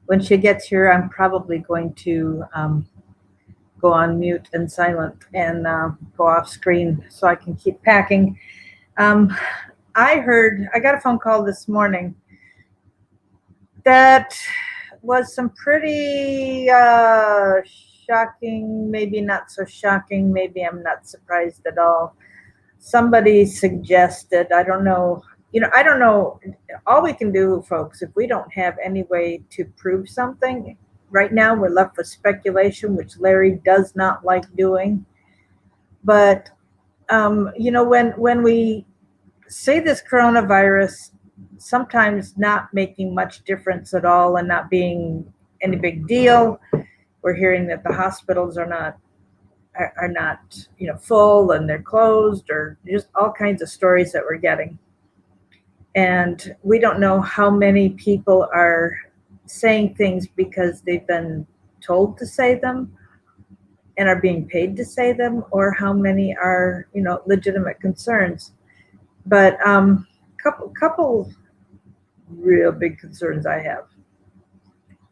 when she gets here, I'm probably going to go on mute and silent and go off screen so I can keep packing. I got a phone call this morning that was some pretty shocking, maybe not so shocking, maybe I'm not surprised at all. Somebody suggested, I don't know, I don't know. All we can do, folks, if we don't have any way to prove something, right now we're left with speculation, which Larry does not like doing. But, when we say this coronavirus sometimes not making much difference at all and not being any big deal, we're hearing that the hospitals are not full and they're closed, or just all kinds of stories that we're getting. And we don't know how many people are saying things because they've been told to say them and are being paid to say them, or how many are, legitimate concerns. But couple real big concerns I have.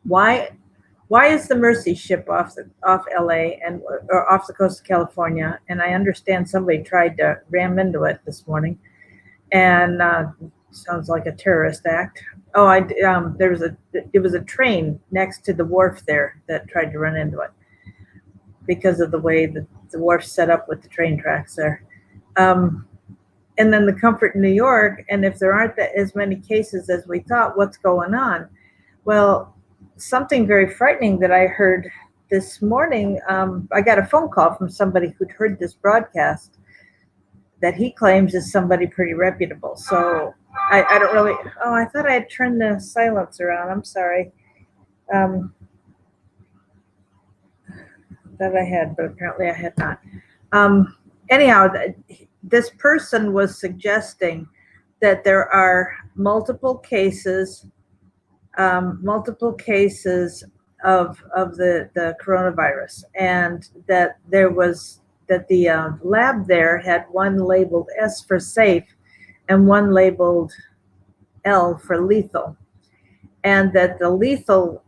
Why is the Mercy ship off LA or off the coast of California? And I understand somebody tried to ram into it this morning, and sounds like a terrorist act. Oh, it was a train next to the wharf there that tried to run into it because of the way that the wharf's set up with the train tracks there. And then the Comfort in New York, and if there aren't as many cases as we thought, what's going on? Well, something very frightening that I heard this morning, I got a phone call from somebody who'd heard this broadcast that he claims is somebody pretty reputable. So I don't really, I thought I had turned the silence around. I'm sorry. That I had, but apparently I had not. Anyhow, this person was suggesting that there are multiple cases of the coronavirus, and that the lab there had one labeled S for safe and one labeled L for lethal, and that the lethal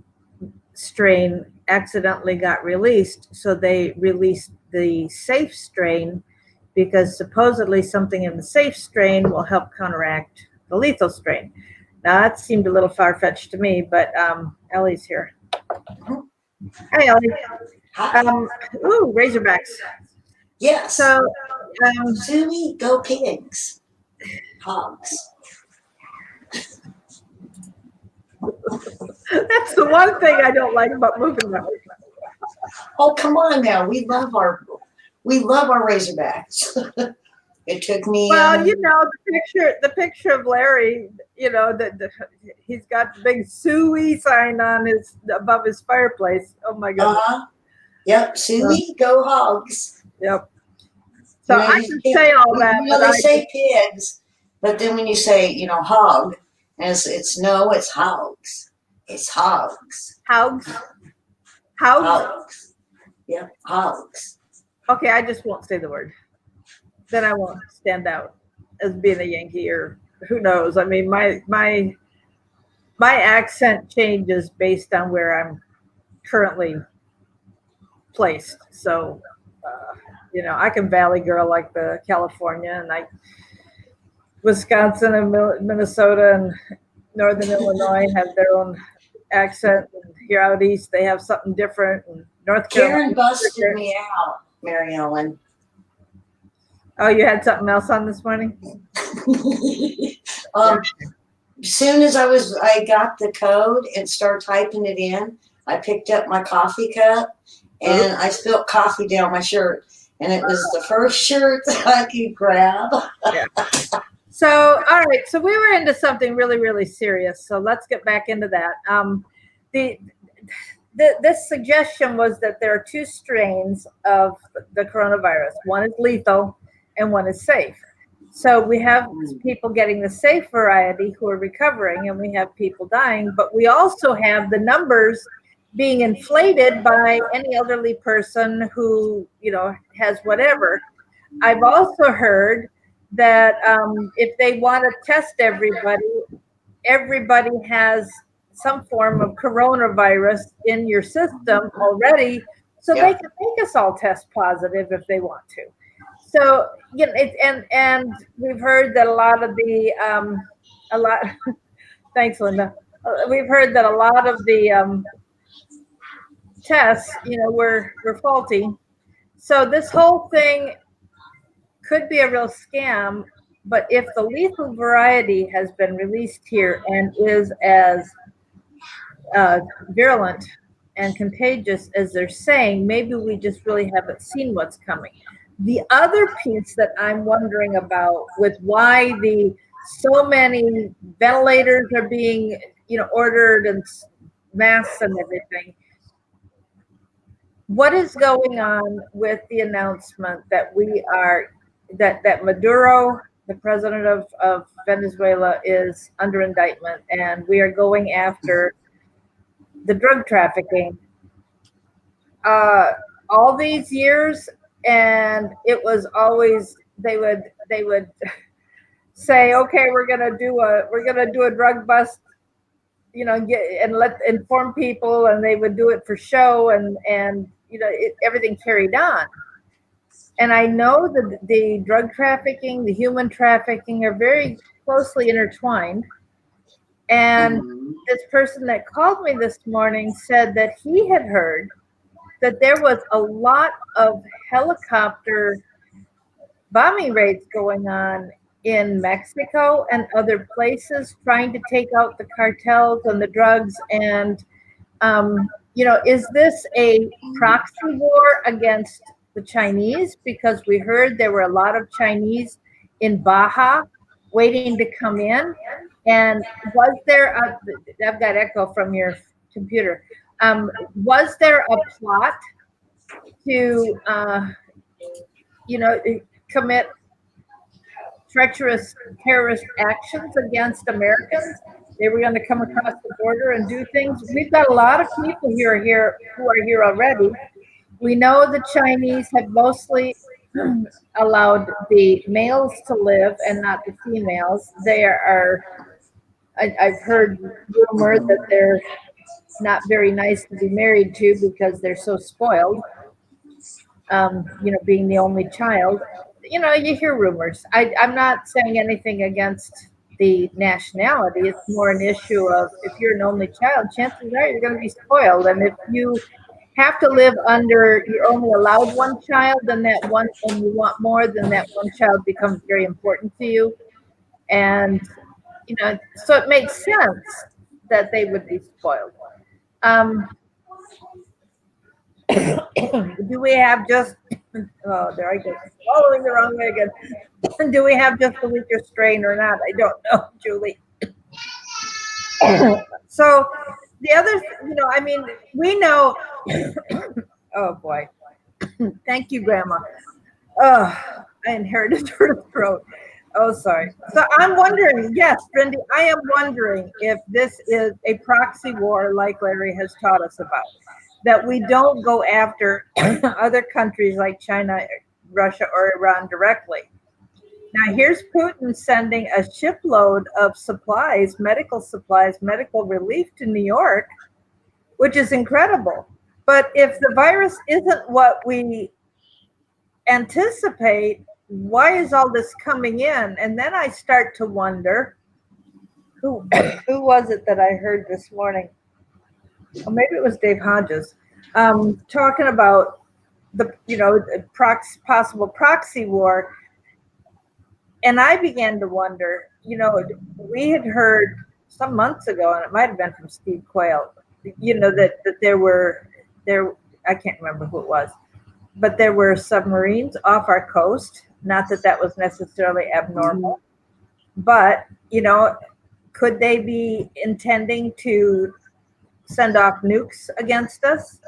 strain accidentally got released, so they released the safe strain because supposedly something in the safe strain will help counteract the lethal strain. Now that seemed a little far-fetched to me, but Elly's here. Hi, Elly. Ooh, Razorbacks. Yes. So, Suey, go pigs. Hogs. That's the one thing I don't like about moving them. Oh, come on now. We love our Razorbacks. It took me. Well, the picture of Larry, he's got the big Suey sign on above his fireplace. Oh my goodness. Yep, Suey, go hogs. Yep. So I can say all that. They say pigs, but then when you say, hog, it's hogs. It's hogs. Hogs? Hogs. Yep, hogs. Okay, I just won't say the word. Then I won't stand out as being a Yankee, or who knows. I mean, my accent changes based on where I'm currently placed. So, I can Valley girl like the California, and Wisconsin and Minnesota and Northern Illinois have their own accent. And here out east, they have something different. And North Carolina. Karen busted me out, Mary Ellen. Oh, you had something else on this morning? Soon as I got the code and started typing it in, I picked up my coffee cup and I spilled coffee down my shirt. And it was the first shirt that I could grab. Yeah. So, all right. So we were into something really, really serious. So let's get back into that. This suggestion was that there are two strains of the coronavirus. One is lethal and one is safe. So we have people getting the safe variety who are recovering, and we have people dying, but we also have the numbers being inflated by any elderly person who, has whatever. I've also heard that if they want to test everybody has some form of coronavirus in your system already, so they Yep. can make us all test positive if they want to. So and we've heard that a lot of the a lot. Thanks, Linda. We've heard that a lot of the tests, were faulty. So this whole thing could be a real scam. But if the lethal variety has been released here and is as virulent and contagious as they're saying, maybe we just really haven't seen what's coming. The other piece that I'm wondering about with why the so many ventilators are being, ordered and masks and everything. What is going on with the announcement that that Maduro, the president of Venezuela, is under indictment and we are going after the drug trafficking all these years, and it was always they would say, okay, we're gonna do a drug bust, and let inform people, and they would do it for show, and everything carried on. And I know that the drug trafficking, the human trafficking are very closely intertwined. And this person that called me this morning said that he had heard that there was a lot of helicopter bombing raids going on in Mexico and other places trying to take out the cartels and the drugs. And, is this a proxy war against the Chinese? Because we heard there were a lot of Chinese in Baja waiting to come in. And I've got echo from your computer. Was there a plot to, commit treacherous terrorist actions against Americans? They were going to come across the border and do things. We've got a lot of people who are here already. We know the Chinese have mostly allowed the males to live and not the females. I've heard rumor that they're not very nice to be married to because they're so spoiled. Being the only child, you hear rumors. I'm not saying anything against the nationality. It's more an issue of if you're an only child, chances are you're going to be spoiled. And if you have to live you're only allowed one child, then and you want more, then that one child becomes very important to you. And, so it makes sense that they would be spoiled. Do we have just, oh, there I go, following the wrong way again. Do we have just a weaker strain or not? I don't know, Julie. So the other, we know, oh boy, thank you, Grandma. Oh, I inherited her throat. Oh, sorry. So I'm wondering, yes, Brindy, I am wondering if this is a proxy war like Larry has taught us about, that we don't go after other countries like China, Russia, or Iran directly. Now, here's Putin sending a shipload of supplies, medical relief to New York, which is incredible. But if the virus isn't what we anticipate, why is all this coming in? And then I start to wonder, who was it that I heard this morning? Or maybe it was Dave Hodges, talking about the possible proxy war. And I began to wonder, we had heard some months ago, and it might have been from Steve Quayle, that there I can't remember who it was, but there were submarines off our coast. Not that that was necessarily abnormal, but, could they be intending to send off nukes against us?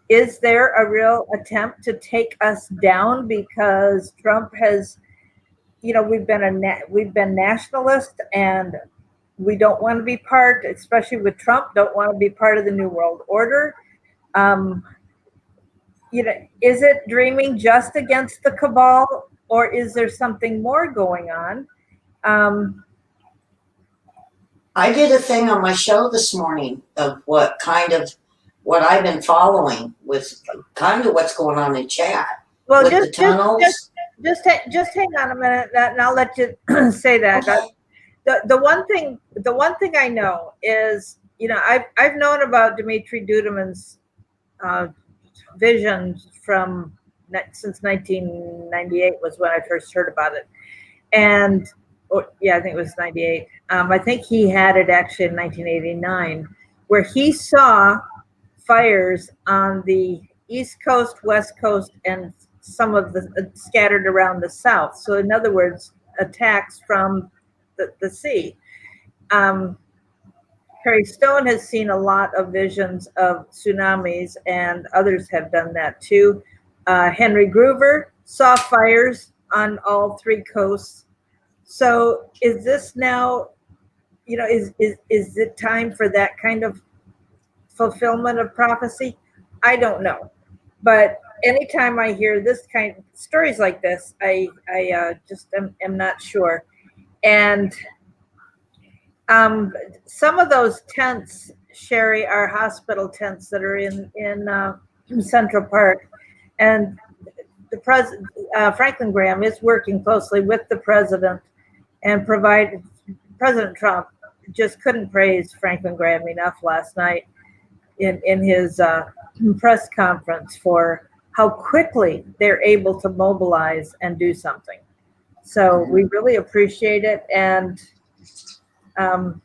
Is there a real attempt to take us down because Trump has, we've been nationalist and we don't want to be part, especially with Trump, don't want to be part of the New World Order. Is it dreaming just against the cabal, or is there something more going on? I did a thing on my show this morning of what I've been following with kind of what's going on in chat Well, with the tunnels. just hang on a minute, and I'll let you say that. Okay. The one thing I know is, I've known about Dmitry Duduman's uh, vision from since 1998 was when I first heard about it, and yeah, I think it was 98. I think he had it actually in 1989, where he saw fires on the East Coast, West Coast, and some of the scattered around the South. So, in other words, attacks from the sea. Um, Harry Stone has seen a lot of visions of tsunamis, and others have done that too. Henry Groover saw fires on all three coasts. So, is this now? Is it time for that kind of fulfillment of prophecy? I don't know, but anytime I hear this kind of stories like this, I just am not sure. And some of those tents, Sherry, are hospital tents that are in Central Park, and the president Franklin Graham is working closely with the president and provided. President Trump just couldn't praise Franklin Graham enough last night in his press conference for how quickly they're able to mobilize and do something. So we really appreciate it, and um,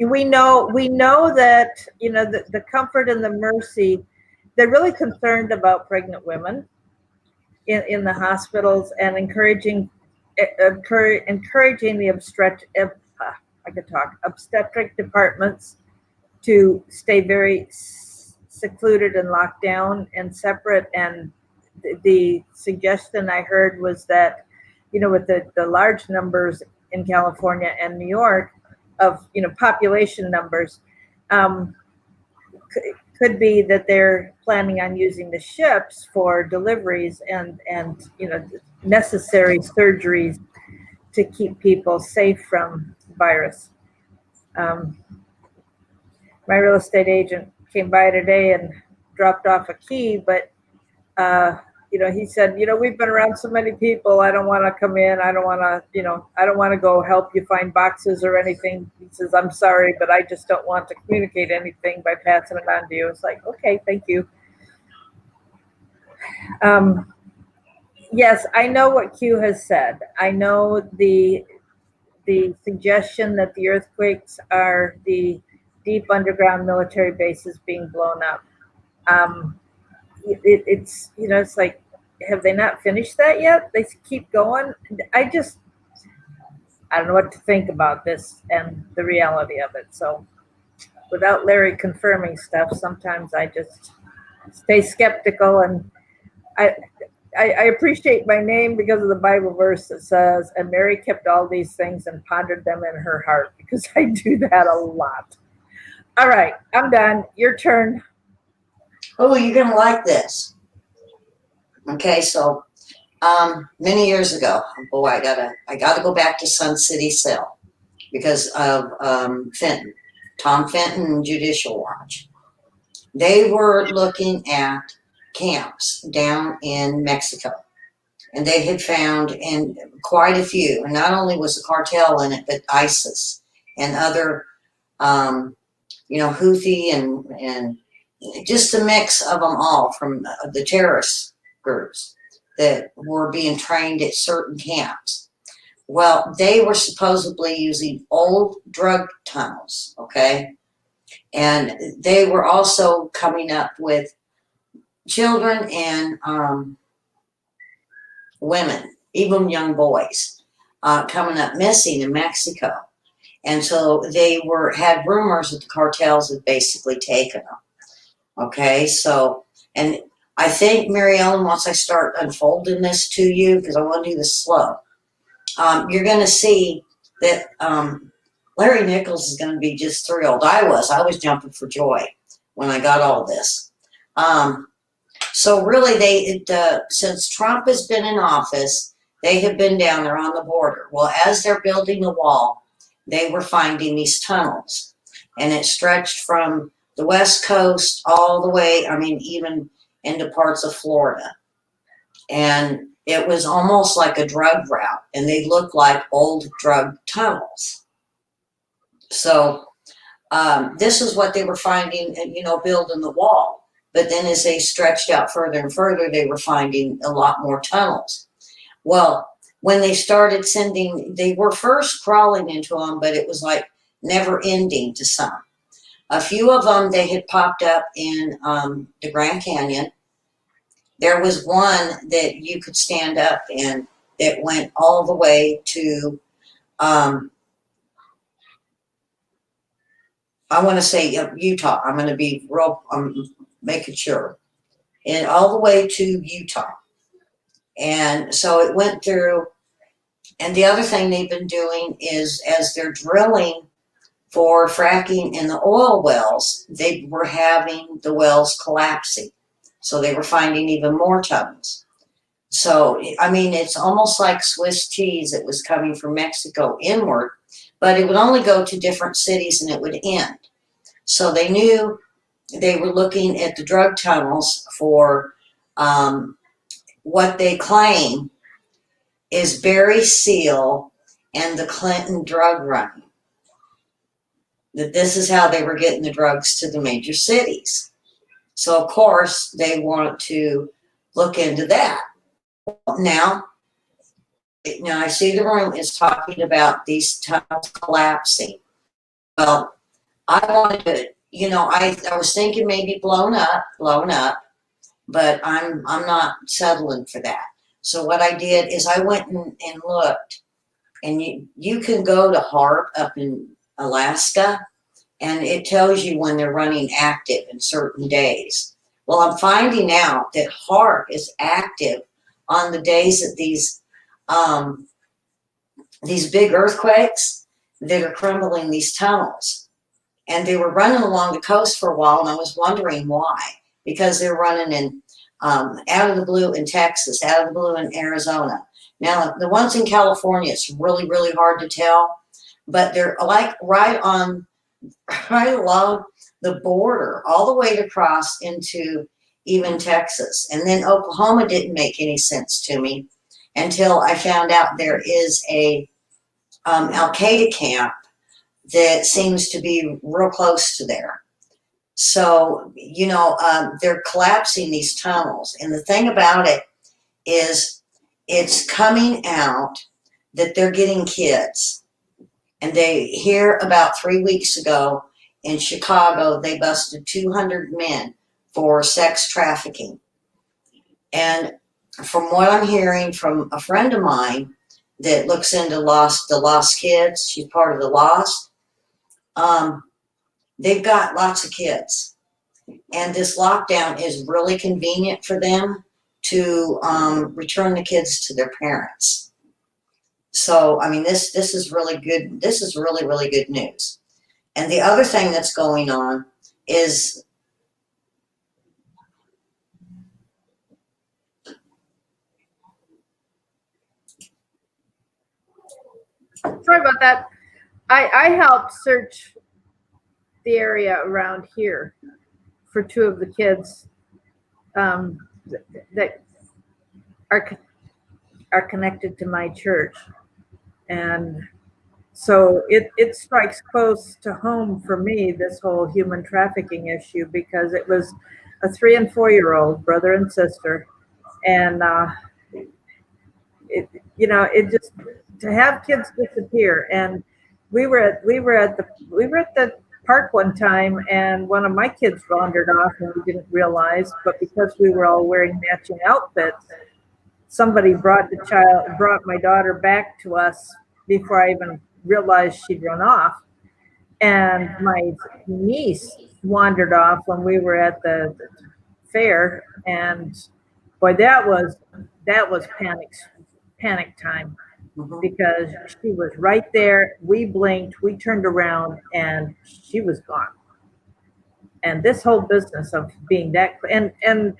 we know that the comfort and the mercy. They're really concerned about pregnant women in the hospitals and encouraging the obstetric departments to stay very secluded and locked down and separate. And the suggestion I heard was that, with the large numbers in California and New York of, population numbers, um, could be that they're planning on using the ships for deliveries and necessary surgeries to keep people safe from virus. Um, my real estate agent came by today and dropped off a key, but he said, we've been around so many people. I don't want to come in. I don't want to, I don't want to go help you find boxes or anything. He says, I'm sorry, but I just don't want to communicate anything by passing it on to you. It's like, okay, thank you. Yes, I know what Q has said. I know the suggestion that the earthquakes are the deep underground military bases being blown up. It's it's like, have they not finished that yet? They keep going. I don't know what to think about this and the reality of it. So without Larry confirming stuff, sometimes I just stay skeptical. And I appreciate my name because of the Bible verse that says, and Mary kept all these things and pondered them in her heart, because I do that a lot. All right, I'm done. Your turn. Oh, you're gonna like this. Okay, so many years ago, boy, I gotta go back to Sun City Cell because of Fenton, Tom Fenton and Judicial Watch. They were looking at camps down in Mexico, and they had found in quite a few. And not only was the cartel in it, but ISIS and other, Houthi and just a mix of them all from the terrorist groups that were being trained at certain camps. Well, they were supposedly using old drug tunnels, okay? And they were also coming up with children and women, even young boys, coming up missing in Mexico. And so they had rumors that the cartels had basically taken them. Okay, so, and I think, Mary Ellen, once I start unfolding this to you, because I want to do this slow, you're going to see that Larry Nichols is going to be just thrilled. I was jumping for joy when I got all this. So really, since Trump has been in office, they have been down there on the border. Well, as they're building the wall, they were finding these tunnels, and it stretched from the West Coast all the way, I mean, even into parts of Florida. And it was almost like a drug route, and they looked like old drug tunnels. So this is what they were finding, building the wall. But then as they stretched out further and further, they were finding a lot more tunnels. Well, when they started sending, they were first crawling into them, but it was like never ending to some. A few of them, they had popped up in the Grand Canyon. There was one that you could stand up in that went all the way to, I want to say Utah. I'm going to be real, I'm making sure. And all the way to Utah. And so it went through. And the other thing they've been doing is as they're drilling for fracking in the oil wells, they were having the wells collapsing. So they were finding even more tunnels. So, I mean, it's almost like Swiss cheese. It was coming from Mexico inward, but it would only go to different cities and it would end. So they knew they were looking at the drug tunnels for what they claim is Barry Seal and the Clinton drug running. That this is how they were getting the drugs to the major cities. So, of course, they want to look into that. Now I see the room is talking about these tunnels collapsing. Well, I wanted to, I was thinking maybe blown up, but I'm not settling for that. So what I did is I went and looked, and you can go to HARP up in Alaska, and it tells you when they're running active in certain days. Well, I'm finding out that HARP is active on the days that these big earthquakes that are crumbling these tunnels. And they were running along the coast for a while, and I was wondering why. Because they're running in out of the blue in Texas, out of the blue in Arizona. Now, the ones in California, it's really, really hard to tell, but they're like right along the border, all the way across into even Texas. And then Oklahoma didn't make any sense to me until I found out there is a Al-Qaeda camp that seems to be real close to there. So, they're collapsing these tunnels. And the thing about it is it's coming out that they're getting kids. And they hear about 3 weeks ago in Chicago, they busted 200 men for sex trafficking. And from what I'm hearing from a friend of mine that looks into the lost kids, she's part of the lost, they've got lots of kids. And this lockdown is really convenient for them to return the kids to their parents. So, I mean, this is really good. This is really, really good news. And the other thing that's going on is sorry about that. I helped search the area around here for two of the kids that are connected to my church, and so it strikes close to home for me, this whole human trafficking issue, because it was a 3 and 4 year old brother and sister, and it just, to have kids disappear. And we were at the park one time, and one of my kids wandered off and we didn't realize, but because we were all wearing matching outfits, somebody brought my daughter back to us before I even realized she'd run off. And my niece wandered off when we were at the fair, and boy, that was panic time, because she was right there. We blinked, we turned around, and she was gone. And this whole business of being that, and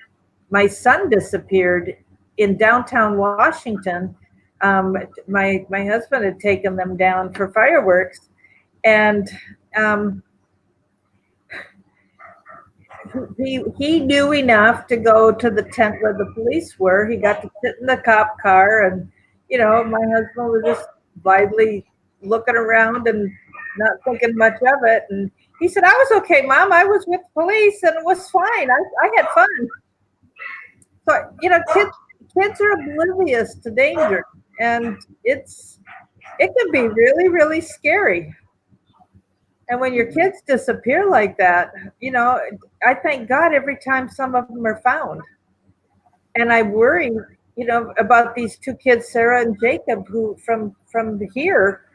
my son disappeared in downtown Washington. My husband had taken them down for fireworks, And um, he knew enough to go to the tent where the police were. He got to sit in the cop car, and my husband was just blithely looking around and not thinking much of it. And he said, "I was okay, Mom. I was with the police, and it was fine. I had fun." So kids are oblivious to danger, and it can be really, really scary. And when your kids disappear like that, I thank God every time some of them are found. And I worry, about these two kids, Sarah and Jacob, who from here,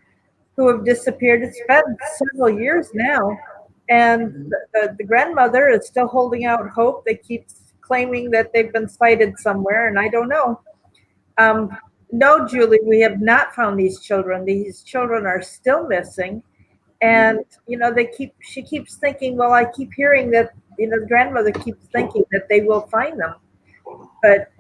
who have disappeared. It's been several years now, and the grandmother is still holding out hope. They keep claiming that they've been sighted somewhere, and I don't know. Um, no, Julie, we have not found these children. These children are still missing. And she keeps thinking, well, I keep hearing that, the grandmother keeps thinking that they will find them. But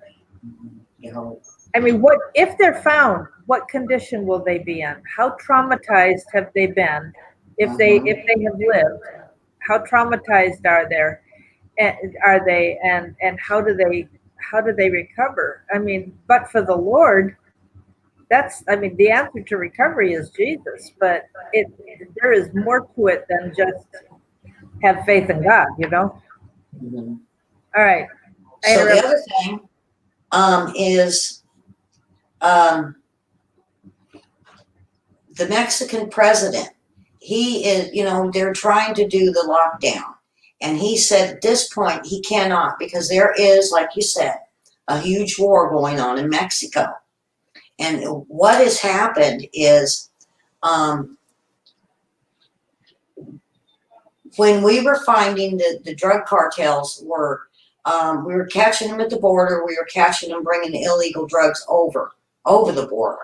I mean, what if they're found? What condition will they be in? How traumatized have they been? If they have lived, how traumatized are they? And how do they recover? I mean, but for the Lord, the answer to recovery is Jesus. But there is more to it than just have faith in God. Mhm. All right. So the other thing is um, the Mexican president. He is, they're trying to do the lockdown. And he said at this point he cannot, because there is, like you said, a huge war going on in Mexico. And what has happened is um, when we were finding the drug cartels we were catching them at the border, we were catching them bringing the illegal drugs over the border.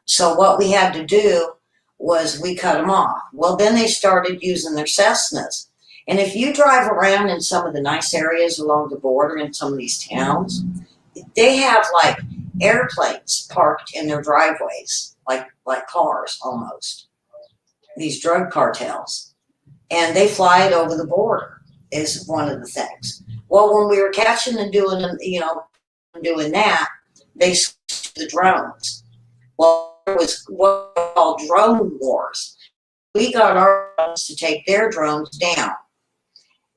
So what we had to do was we cut them off. Well, then they started using their Cessnas. And if you drive around in some of the nice areas along the border in some of these towns, they have like airplanes parked in their driveways, like cars almost, these drug cartels. And they fly it over the border is one of the things. Well, when we were catching and doing doing that, they switched to the drones. Well, it was what we call drone wars. We got our drones to take their drones down.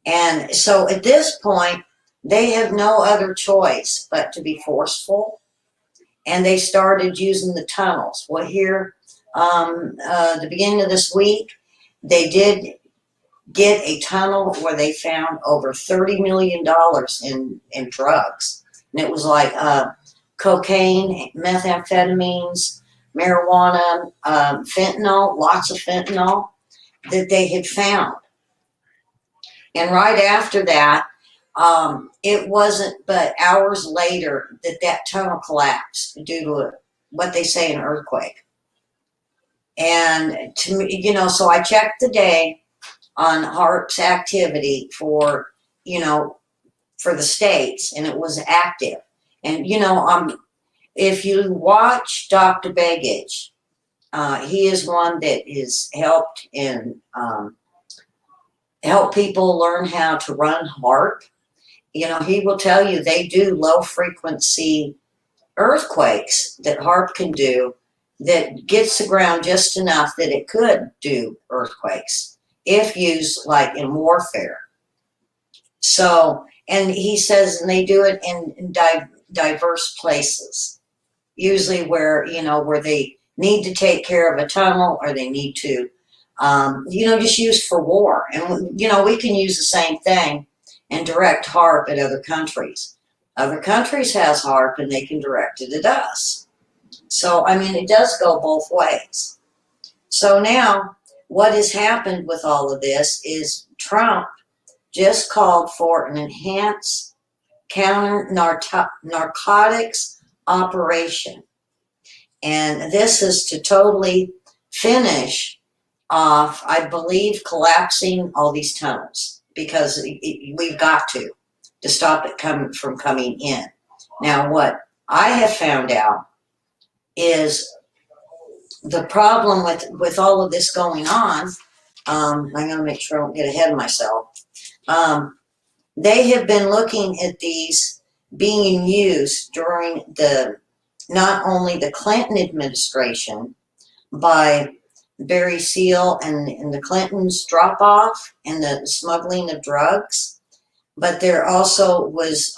And so at this point, they have no other choice but to be forceful. And they started using the tunnels. Well, here, the beginning of this week, they did get a tunnel where they found over $30 million in drugs. And it was like cocaine, methamphetamines, marijuana, fentanyl, lots of fentanyl that they had found. And right after that, it wasn't but hours later that tunnel collapsed due to what they say an earthquake. And to me, so I checked the day on HARP's activity for the states, and it was active. And if you watch Dr. Begich, he is one that has helped help people learn how to run HARP. He will tell you they do low frequency earthquakes that HARP can do that gets the ground just enough that it could do earthquakes if used like in warfare. So, and he says, and they do it in diverse places, usually where they need to take care of a tunnel or they need to, just use for war. And we can use the same thing and direct HARP at other countries. Other countries has HARP and they can direct it at us. So, it does go both ways. So now, what has happened with all of this is Trump just called for an enhanced counter narcotics operation. And this is to totally finish off, I believe, collapsing all these tunnels because we've got to stop it from coming in. Now, what I have found out is the problem with all of this going on, I'm going to make sure I don't get ahead of myself. They have been looking at these being used during not only the Clinton administration by Barry Seal and the Clintons drop off and the smuggling of drugs, but there also was,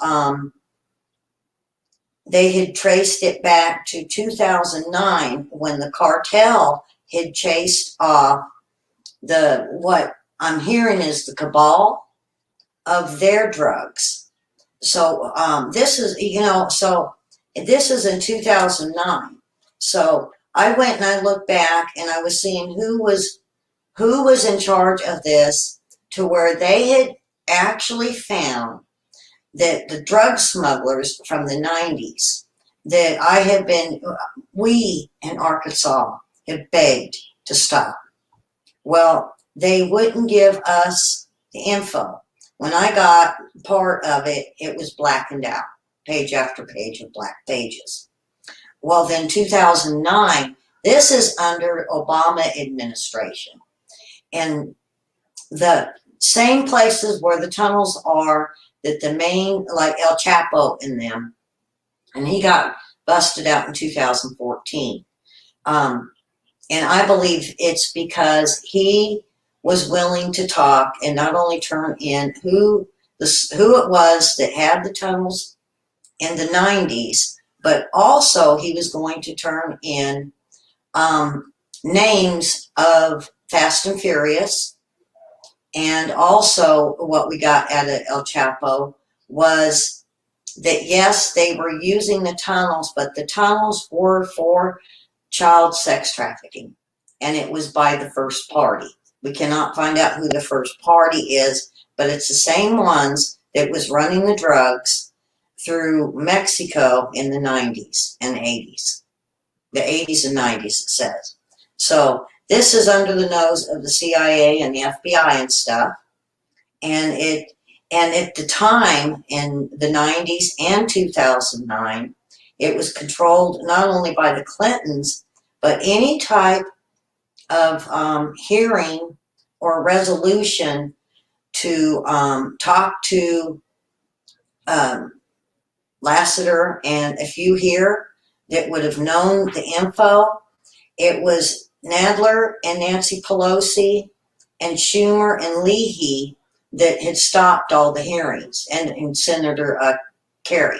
they had traced it back to 2009 when the cartel had chased off what I'm hearing is the cabal of their drugs. So this is, so this is in 2009. So I went and I looked back and I was seeing who was in charge of this, to where they had actually found that the drug smugglers from the 90s that we in Arkansas had begged to stop. Well, they wouldn't give us the info. When I got part of it, it was blackened out, page after page of black pages. Well, then 2009, this is under Obama administration. And the same places where the tunnels are, that the main, like El Chapo in them, and he got busted out in 2014. And I believe it's because he was willing to talk and not only turn in who it was that had the tunnels in the 90s, but also he was going to turn in names of Fast and Furious. And also what we got out of El Chapo was that, yes, they were using the tunnels, but the tunnels were for child sex trafficking. And it was by the first party. We cannot find out who the first party is, but it's the same ones that was running the drugs through Mexico in the 90s and 80s. The 80s and 90s, it says. So this is under the nose of the CIA and the FBI and stuff. And at the time in the 90s and 2009, it was controlled not only by the Clintons, but any type of hearing or resolution to talk to Lassiter and a few here that would have known the info. It was Nadler and Nancy Pelosi and Schumer and Leahy that had stopped all the hearings, and Senator Kerry.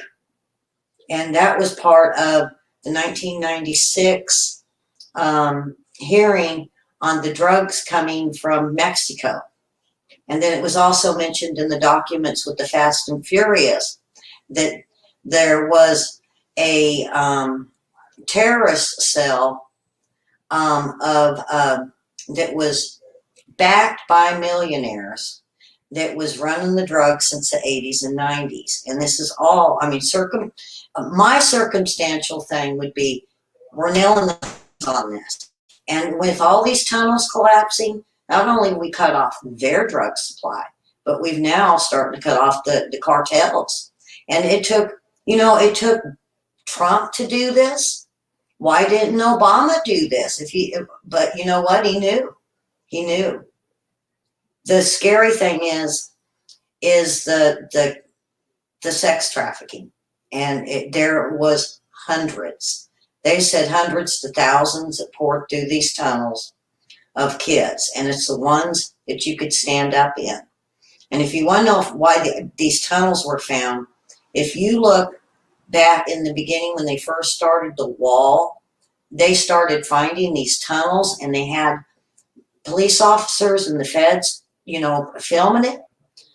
And that was part of the 1996 hearing on the drugs coming from Mexico. And then it was also mentioned in the documents with the Fast and Furious that there was a terrorist cell that was backed by millionaires that was running the drugs since the 80s and 90s. And this is all, I mean, my circumstantial thing would be, we're nailing on this. And with all these tunnels collapsing, not only we cut off their drug supply, but we've now started to cut off the cartels. And it took Trump to do this. Why didn't Obama do this? But you know what? He knew. He knew. The scary thing is the sex trafficking, and there was hundreds. They said hundreds to thousands that poured through these tunnels of kids, and it's the ones that you could stand up in. And if you want to know why these tunnels were found, if you look back in the beginning when they first started the wall, they started finding these tunnels, and they had police officers and the feds, filming it.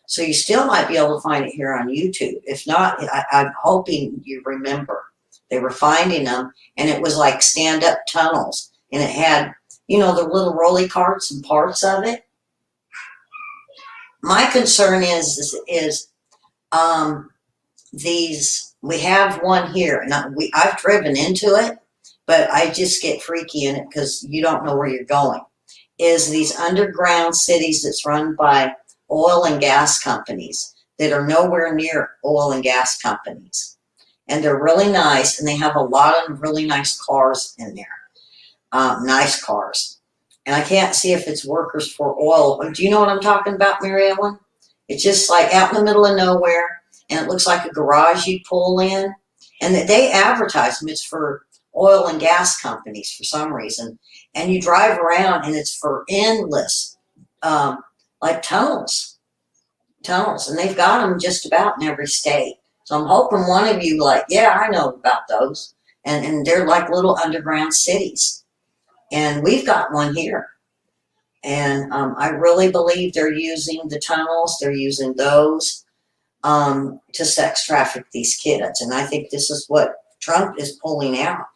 So you still might be able to find it here on YouTube. If not, I'm hoping you remember. They were finding them, and it was like stand-up tunnels, and it had, the little rolly carts and parts of it. My concern is we have one here, and I've driven into it, but I just get freaky in it because you don't know where you're going. Is these underground cities that's run by oil and gas companies that are nowhere near oil and gas companies. And they're really nice, and they have a lot of really nice cars in there. nice cars. And I can't see if it's workers for oil. Do you know what I'm talking about, Mary Ellen? It's just like out in the middle of nowhere, and it looks like a garage you pull in. And they advertise them. It's for oil and gas companies for some reason. And you drive around, and it's for endless, like tunnels. And they've got them just about in every state. So I'm hoping one of you, like, yeah, I know about those. And they're like little underground cities. And we've got one here. And I really believe they're using the tunnels. They're using those to sex traffic these kids. And I think this is what Trump is pulling out.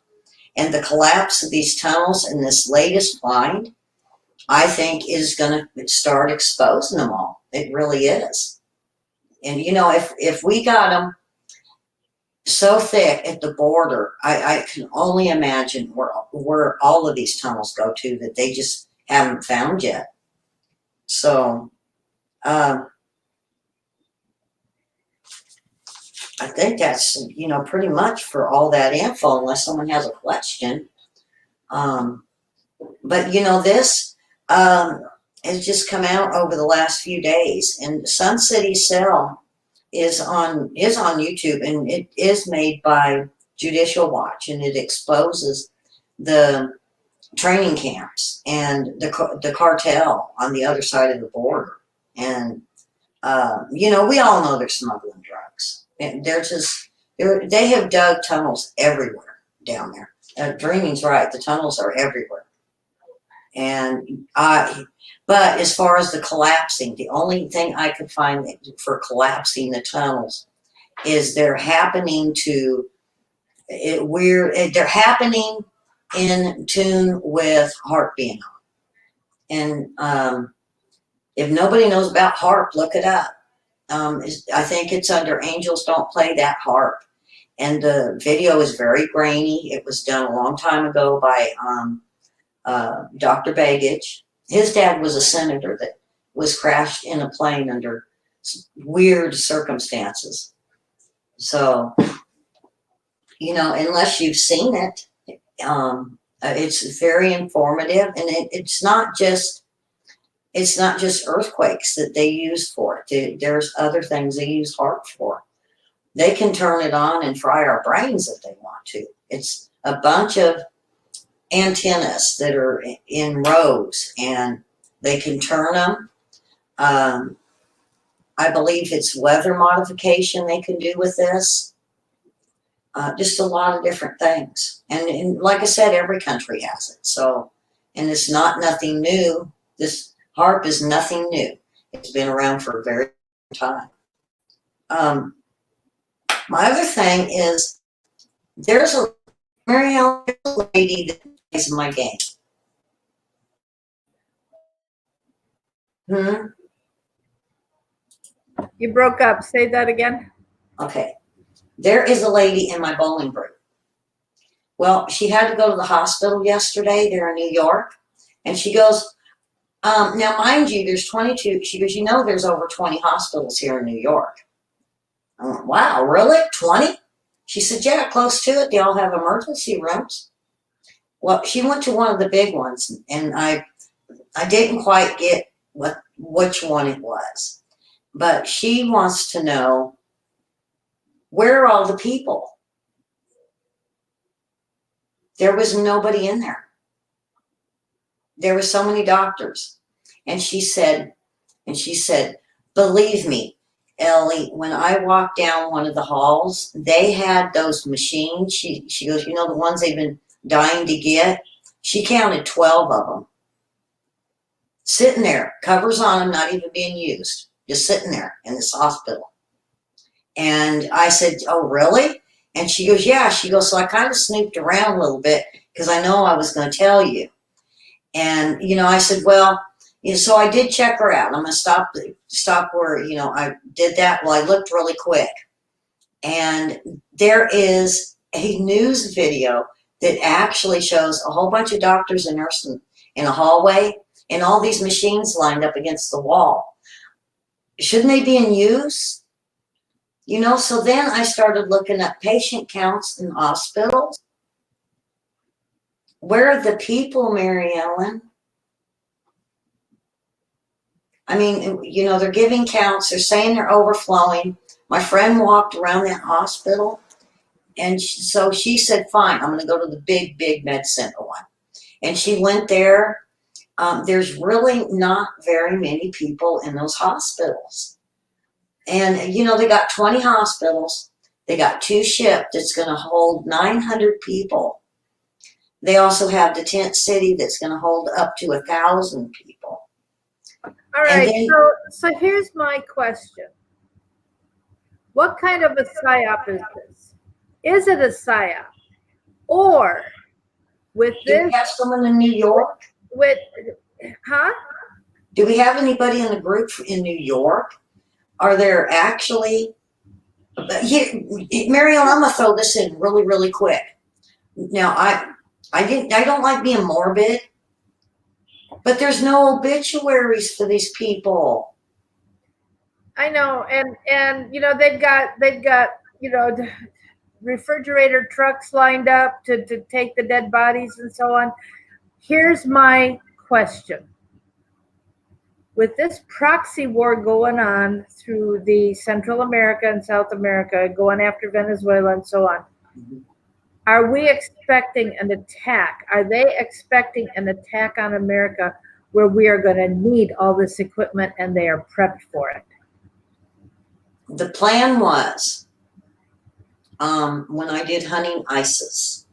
And the collapse of these tunnels and this latest find, I think, is going to start exposing them all. It really is. And, you know, if we got them so thick at the border, I can only imagine where all of these tunnels go to that they just haven't found yet. So I think that's, you know, pretty much for all that info, unless someone has a question. But, you know, this has just come out over the last few days, and Sun City Cell is on YouTube, and it is made by Judicial Watch, and it exposes the training camps and the cartel on the other side of the border. And you know, we all know they're smuggling drugs, and they have dug tunnels everywhere down there. Dreaming's right, the tunnels are everywhere. And but as far as the collapsing, the only thing I could find for collapsing the tunnels is they're happening in tune with HARP being on. And if nobody knows about HARP, look it up. I think it's under Angels Don't Play That HARP. And the video is very grainy. It was done a long time ago by Dr. Bagage. His dad was a senator that was crashed in a plane under weird circumstances. So, you know, unless you've seen it, it's very informative, and it's not just earthquakes that they use for it. There's other things they use HARP for. They can turn it on and fry our brains if they want to. It's a bunch of antennas that are in rows, and they can turn them. I believe it's weather modification they can do with this. Just a lot of different things. And like I said, every country has it. So, and it's nothing new. This HARP is nothing new. It's been around for a very long time. My other thing is, there's a lady that plays my game. You broke up. Say that again. Okay. There is a lady in my bowling group. Well, she had to go to the hospital yesterday. They're in New York. And she goes, now, mind you, there's 22. She goes, you know, there's over 20 hospitals here in New York. I went, wow, really? 20? She said, yeah, close to it. They all have emergency rooms. Well, she went to one of the big ones, and I didn't quite get which one it was. But she wants to know, where are all the people? There was nobody in there. There were so many doctors. And she said, believe me, Elly, when I walked down one of the halls, they had those machines. She goes, you know, the ones they've been dying to get? She counted 12 of them. Sitting there, covers on them, not even being used. Just sitting there in this hospital. And I said, oh, really? And she goes, yeah. She goes, so I kind of snooped around a little bit because I know I was going to tell you. And, you know, I said, well, you know, so I did check her out. I'm going to stop where, you know, I did that. Well, I looked really quick. And there is a news video that actually shows a whole bunch of doctors and nurses in a hallway and all these machines lined up against the wall. Shouldn't they be in use? You know, so then I started looking at patient counts in hospitals. Where are the people, Mary Ellen? I mean, you know, they're giving counts. They're saying they're overflowing. My friend walked around that hospital, and so she said, fine, I'm going to go to the big med center one. And she went there. There's really not very many people in those hospitals. And, you know, they got 20 hospitals. They got 2 ships that's going to hold 900 people. They also have the tent city that's going to hold up to 1,000 people. All right, then, so here's my question. What kind of a PSYOP is this? Is it a PSYOP? Or with do this, we have someone in New York? Huh? Do we have anybody in the group in New York? Are there actually, here, Mariel, I'm gonna throw this in really quick. Now, I don't like being morbid, but there's no obituaries for these people. I know, and you know they've got you know refrigerator trucks lined up to take the dead bodies and so on. Here's my question. With this proxy war going on through the Central America and South America, going after Venezuela and so on, are we expecting an attack? Are they expecting an attack on America where we are going to need all this equipment and they are prepped for it? The plan was, when I did hunting ISIS,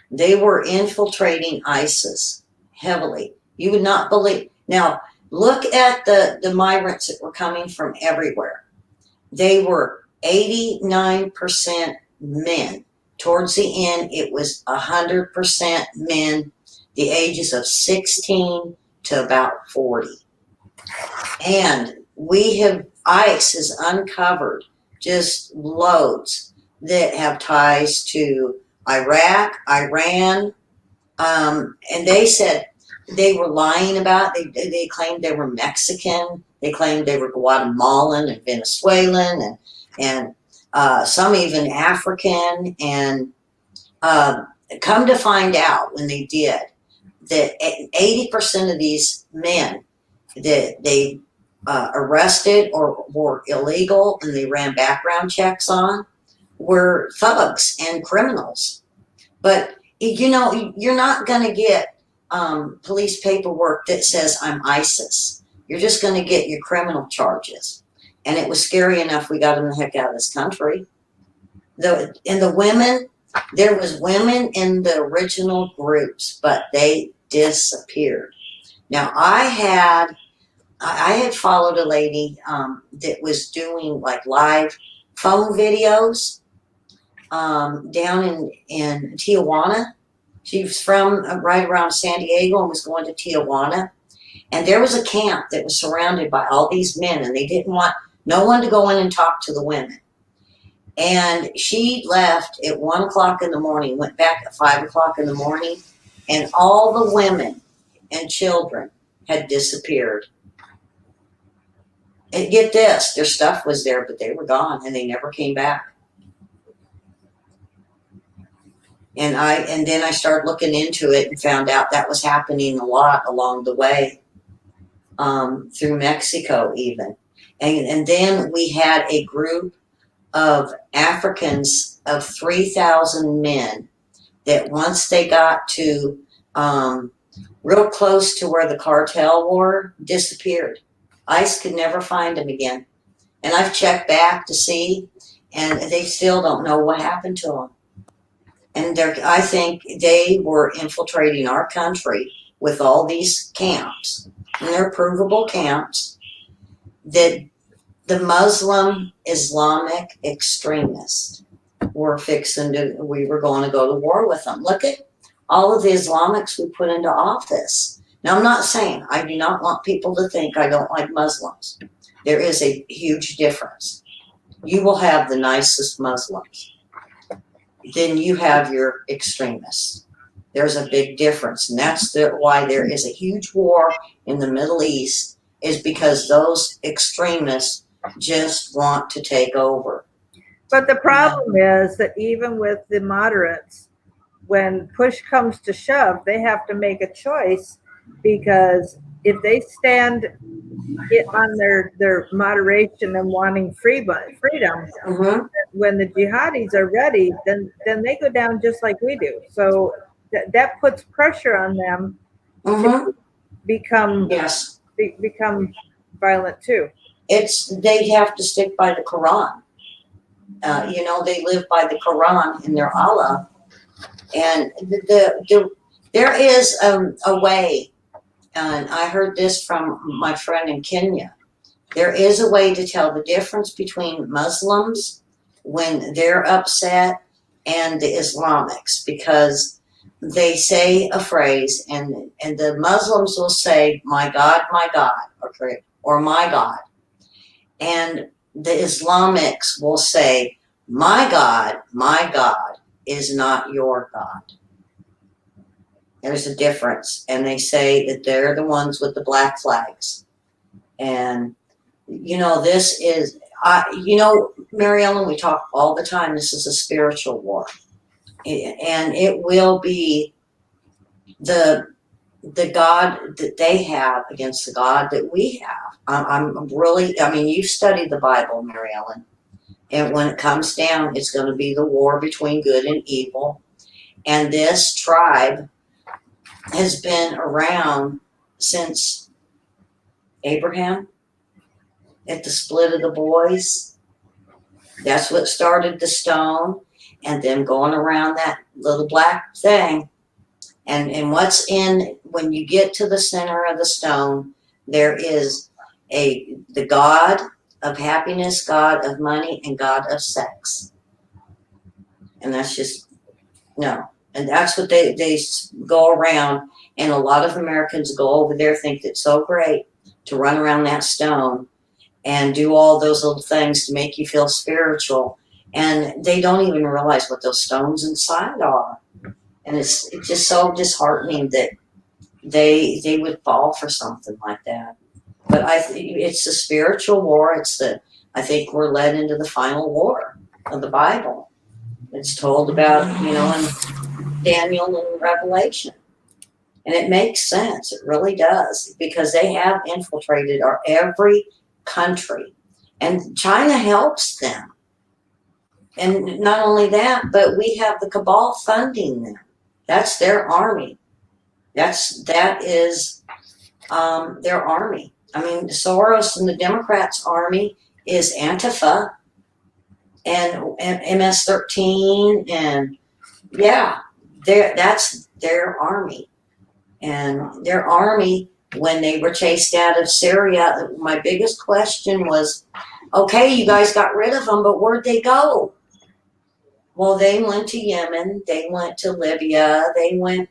they were infiltrating ISIS heavily. You would not believe. Now, look at the migrants that were coming from everywhere. They were 89% men. Towards the end, it was 100% men, the ages of 16 to about 40. And ICE has uncovered just loads that have ties to Iraq, Iran, and they said they were lying about it. They claimed they were Mexican. They claimed they were Guatemalan and Venezuelan and some even African. And come to find out when they did that 80% of these men that they arrested or were illegal and they ran background checks on were thugs and criminals. But, you know, you're not going to get police paperwork that says I'm ISIS. You're just going to get your criminal charges. And it was scary enough we got them the heck out of this country. The women, there was women in the original groups, but they disappeared. Now, I had followed a lady that was doing like live phone videos down in Tijuana. She was from right around San Diego and was going to Tijuana. And there was a camp that was surrounded by all these men, and they didn't want no one to go in and talk to the women. And she left at 1 o'clock in the morning, went back at 5 o'clock in the morning, and all the women and children had disappeared. And get this, their stuff was there, but they were gone, and they never came back. And then I started looking into it and found out that was happening a lot along the way, through Mexico even. And then we had a group of Africans of 3,000 men that once they got to real close to where the cartel were, disappeared. ICE could never find them again. And I've checked back to see, and they still don't know what happened to them. And I think they were infiltrating our country with all these camps, and they're provable camps, that the Muslim Islamic extremists were we were going to go to war with them. Look at all of the Islamics we put into office. Now, I'm not saying I do not want people to think I don't like Muslims. There is a huge difference. You will have the nicest Muslims. Then you have your extremists. There's a big difference, and that's why there is a huge war in the Middle East, is because those extremists just want to take over. But the problem is that even with the moderates, when push comes to shove, they have to make a choice, because if they stand on their moderation and wanting freedom, Mm-hmm. when the jihadis are ready, then they go down just like we do. So that puts pressure on them to Mm-hmm. become Yes. become violent too. They have to stick by the Quran. They live by the Quran in their Allah, and there is a way. And I heard this from my friend in Kenya. There is a way to tell the difference between Muslims when they're upset and the Islamics, because they say a phrase, and the Muslims will say my God," or "my God," and the Islamics will say, my God is not your God." There's a difference, and they say that they're the ones with the black flags. And this is, Mary Ellen, we talk all the time. This is a spiritual war, and it will be the God that they have against the God that we have. I'm really, I mean, you've studied the Bible, Mary Ellen, and when it comes down, it's going to be the war between good and evil. And this tribe has been around since Abraham at the split of the boys. That's what started the stone, and them going around that little black thing. And what's in, when you get to the center of the stone, there is the God of happiness, God of money, and God of sex. And that's just, no. And that's what they go around. And a lot of Americans go over there, think it's so great to run around that stone and do all those little things to make you feel spiritual. And they don't even realize what those stones inside are. And it's just so disheartening that they would fall for something like that. But it's a spiritual war. I think we're led into the final war of the Bible. It's told about, in Daniel and Revelation. And it makes sense. It really does, because they have infiltrated our every country. And China helps them. And not only that, but we have the cabal funding them. That's their army. That is their army. I mean, Soros and the Democrats' army is Antifa and MS-13, and yeah, that's their army. And their army, when they were chased out of Syria, my biggest question was, okay, you guys got rid of them, but where'd they go? Well, they went to Yemen, they went to Libya, they went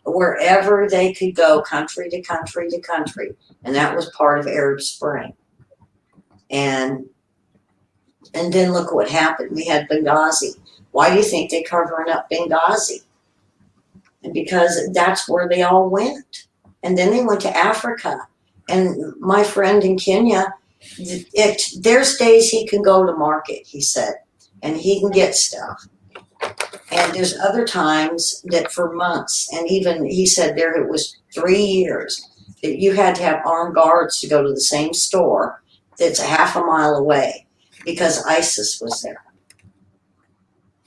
wherever they could go, country to country to country. And that was part of Arab Spring. And then look what happened. We had Benghazi. Why do you think they're covering up Benghazi? And because that's where they all went. And then they went to Africa. And my friend in Kenya, there's days he can go to market, he said, and he can get stuff. And there's other times that for months, and even he said there it was 3 years, that you had to have armed guards to go to the same store that's a half a mile away because ISIS was there.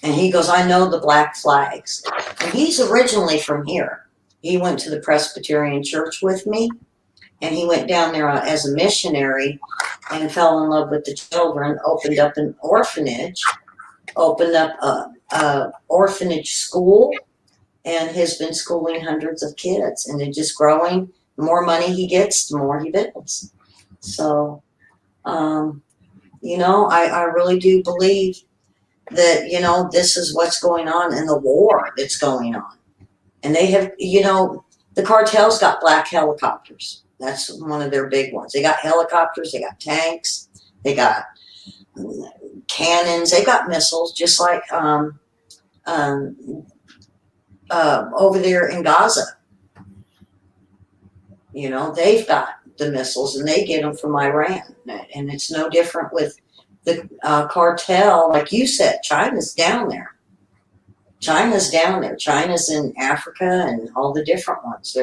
And he goes, I know the black flags. And he's originally from here. He went to the Presbyterian church with me, and he went down there as a missionary and fell in love with the children, opened up an orphanage, opened up a orphanage school, and has been schooling hundreds of kids, and they're just growing. The more money he gets, the more he builds. So, I really do believe that, this is what's going on in the war that's going on. And they have, the cartels got black helicopters. That's one of their big ones. They got helicopters, they got tanks, they got cannons, they got missiles, just like over there in Gaza. They've got the missiles, and they get them from Iran. And it's no different with the cartel. Like you said, China's down there. China's down there. China's in Africa and all the different ones.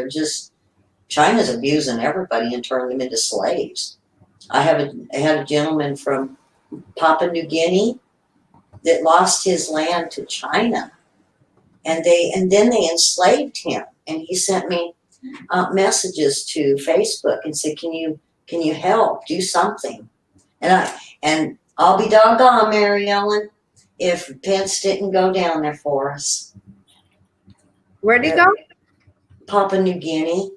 China's abusing everybody and turning them into slaves. I had a gentleman from Papua New Guinea that lost his land to China, and then they enslaved him. And he sent me messages to Facebook and said, can you help do something? And I'll be doggone, Mary Ellen, if Pence didn't go down there for us. Where'd he go? Papua New Guinea.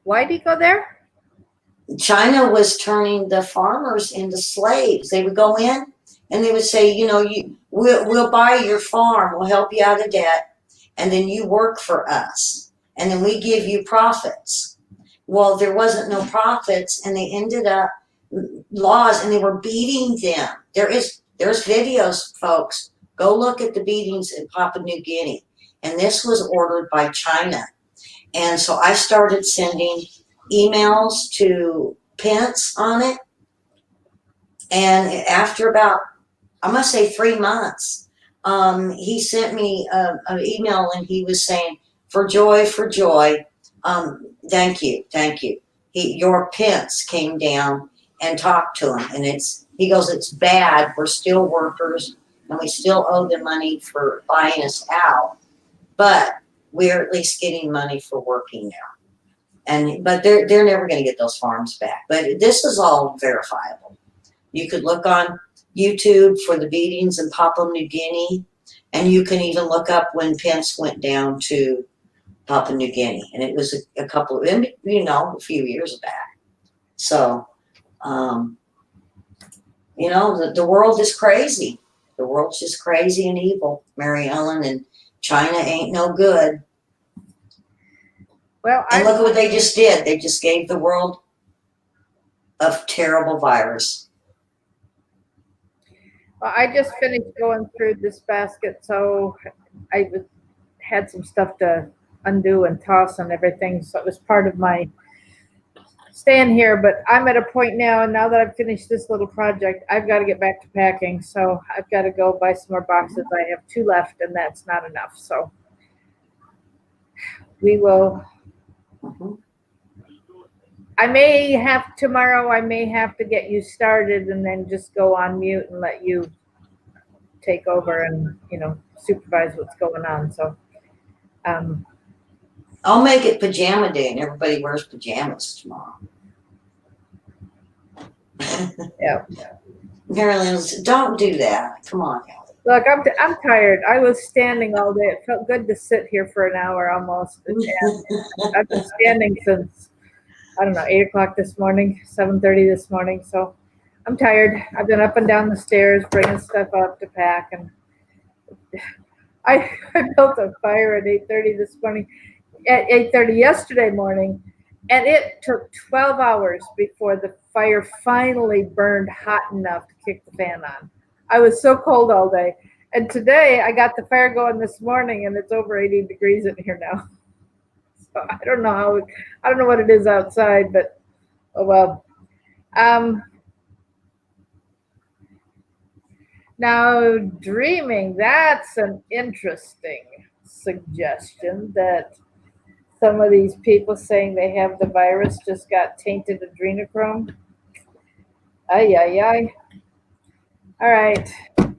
Why'd he go there? China was turning the farmers into slaves. They would go in and they would say, we'll buy your farm, we'll help you out of debt, and then you work for us, and then we give you profits. Well, there wasn't no profits, and they ended up laws, and they were beating them. There's videos, folks. Go look at the beatings in Papua New Guinea, and this was ordered by China. And so I started sending emails to Pence on it. And after about, I must say 3 months, he sent me an email and he was saying, for joy, thank you. Your Pence came down and talked to him. And he goes, it's bad. We're still workers and we still owe them money for buying us out. But we're at least getting money for working now. But they're never going to get those farms back. But this is all verifiable. You could look on YouTube for the beatings in Papua New Guinea, and you can even look up when Pence went down to Papua New Guinea, and it was a few years back. So, the world is crazy. The world's just crazy and evil, Mary Ellen, and China ain't no good. Well, and look at what they just did. They just gave the world a terrible virus. Well, I just finished going through this basket, so I had some stuff to undo and toss and everything, so it was part of my staying here. But I'm at a point now, and now that I've finished this little project, I've got to get back to packing, so I've got to go buy some more boxes. I have 2 left, and that's not enough, so we will. Tomorrow I may have to get you started and then just go on mute and let you take over and, supervise what's going on. So, I'll make it pajama day and everybody wears pajamas tomorrow. Yeah. Marilyn, don't do that. Come on, Elly. Look, I'm tired. I was standing all day. It felt good to sit here for an hour almost. And I've been standing since, 8 o'clock this morning, 7:30 this morning. So I'm tired. I've been up and down the stairs, bringing stuff up to pack. And I built a fire at 8:30 this morning, at 8:30 yesterday morning. And it took 12 hours before the fire finally burned hot enough to kick the fan on. I was so cold all day. And today I got the fire going this morning and it's over 80 degrees in here now. So I don't know what it is outside, but oh well. Now dreaming, that's an interesting suggestion that some of these people saying they have the virus just got tainted adrenochrome. Ay, ay, ay. All right.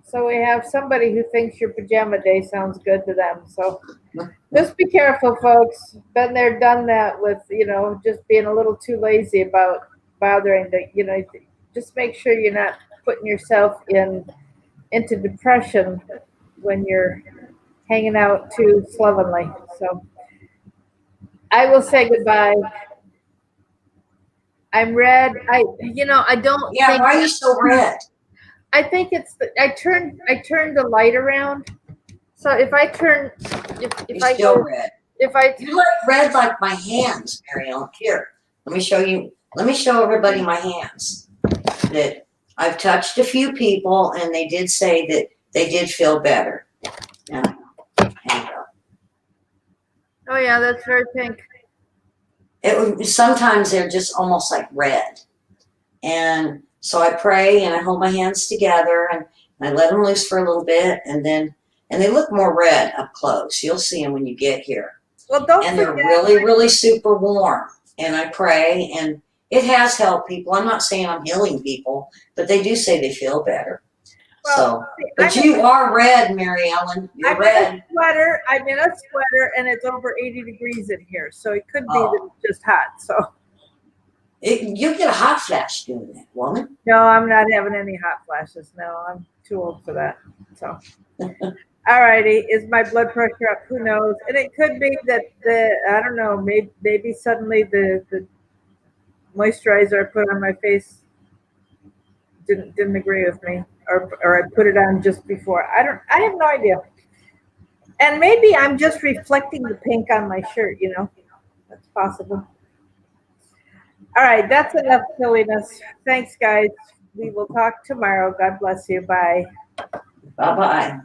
So we have somebody who thinks your pajama day sounds good to them. So just be careful, folks. Been there, done that with, just being a little too lazy about bothering the, just make sure you're not putting yourself into depression when you're hanging out too slovenly. So I will say goodbye. I'm red. I don't. Yeah, why are you so red? I think it's I turned the light around. So if I turn, if I still go, red. You look red like my hands, Mariel. Here, let me show you. Let me show everybody my hands. That I've touched a few people, and they did say that they did feel better. Yeah. Oh yeah, that's very pink. Sometimes they're just almost like red, and so I pray and I hold my hands together, I let them loose for a little bit, and they look more red up close. You'll see them when you get here. Well, don't And they're forget. really, really super warm. And I pray, and it has helped people. I'm not saying I'm healing people, but they do say they feel better. Well, But you are red, Mary Ellen. You're red. I'm in a sweater, and it's over 80 degrees in here, so it could be that it's just hot. So you get a hot flash doing that, woman. no, I'm not having any hot flashes. No, I'm too old for that. So, all righty, is my blood pressure up? Who knows? And it could be that I don't know. Maybe suddenly the moisturizer I put on my face didn't agree with me, or I put it on just before. I have no idea. And maybe I'm just reflecting the pink on my shirt, That's possible. All right, that's enough silliness. Thanks, guys. We will talk tomorrow. God bless you. Bye. Bye-bye.